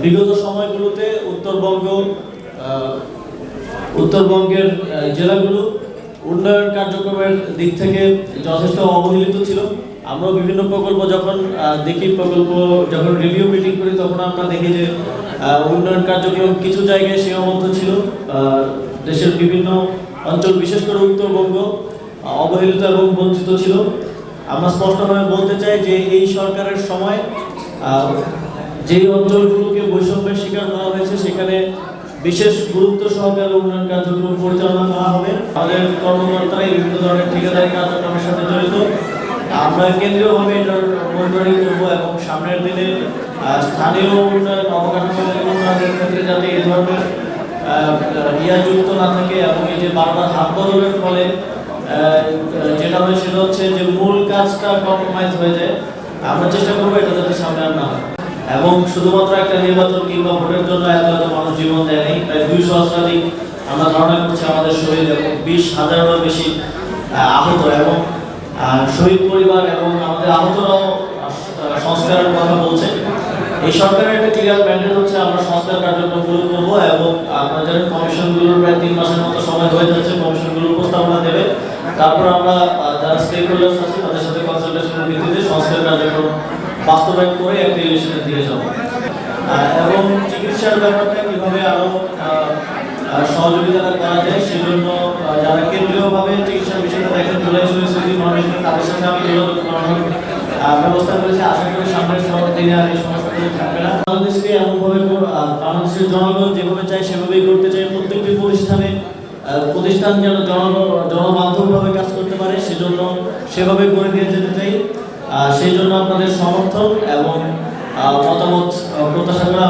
বিগত সময়গুলোতে উত্তরবঙ্গের জেলাগুলো উন্নয়ন কার্যক্রমের দিক থেকে যথেষ্ট অবহেলিত ছিল। আমরা বিভিন্ন প্রকল্প যখন রিভিউ মিটিং করি তখন আমরা দেখি যে উন্নয়ন কার্যক্রম কিছু জায়গায় সীমাবদ্ধ ছিল। দেশের বিভিন্ন অঞ্চল বিশেষ করে উত্তরবঙ্গ অবহেলিত এবং বঞ্চিত ছিল। আমরা স্পষ্টভাবে বলতে চাই যে এই সরকারের সময় যেই অঞ্চলগুলোকে বৈষম্যের শিকার করা হয়েছে সেখানে বিশেষ গুরুত্ব সহকারে উন্নয়ন কার্যক্রম পরিচালনা করা হবে। আমাদের কর্মকর্তারাই বিভিন্ন ধরনের ঠিকাদারি কার্যক্রমের সাথে জড়িত। আমরা কেন্দ্রীয়ভাবে এটার মনিটরিং করব এবং সামনের দিনে স্থানীয় উন্নয়ন অবকাঠামোগত উন্নয়নের ক্ষেত্রে যাতে এই ধরনের যুক্ত না থাকে এবং এই যে বারবার হাত বদলের ফলে যেটা হয় সেটা হচ্ছে যে মূল কাজটা কম্প্রোমাইজ হয়ে যায়। আমরা চেষ্টা করবো এটা যাতে সামনে আর না হয়। এবং শুধুমাত্র একটা নির্বাচন কিংবা ভোটের জন্য এত মানুষ জীবন দেয় নাই, প্রায় 200 শতাধিক আমরা ধারণা করছি আমাদের শহীদ এবং 20,000-এরও বেশি আহত এবং শহীদ পরিবার এবং আমাদের আহতরাও সংস্কারের কথা বলছে। এই সরকারের একটা ক্লিয়ার ম্যান্ডেট হচ্ছে আমরা সংস্কার কার্যক্রমগুলো করবো এবং আপনারা জানেন কমিশনগুলোর প্রায় 3 মাসের মতো সময় হয়ে যাচ্ছে। কমিশনগুলোর প্রস্তাবনা দেবে, তারপর আমরা যারা স্টেক হোল্ডার্স আছে তাদের সাথে কনসালটেশনের ভিত্তিতে সংস্কার কার্যক্রম বাস্তবায়ন করে একটা ইলেকশনে দিয়ে যাব। এবং চিকিৎসার ব্যাপারটা কীভাবে আরও সহযোগিতা করা যায় সেজন্য যারা কেন্দ্রীয়ভাবে চিকিৎসার বিষয়টা দেখেন জুলাই সুইসাইড ফাউন্ডেশন তাদের সাথে আমি যোগাযোগ করানোর ব্যবস্থা করেছি। আশা করি সামনের দিনে আর এই সমস্যাগুলো থাকবে না। বাংলাদেশকে এমনভাবে বাংলাদেশের জনগণ যেভাবে চায় সেভাবেই করতে চাই। প্রত্যেকটি প্রতিষ্ঠান যেন জনবান্ধবভাবে কাজ করতে পারে সেজন্য সেভাবে করে দিয়ে যেতে চাই। সেই জন্য আপনাদের সমর্থন এবং মতামত প্রত্যাশা করা।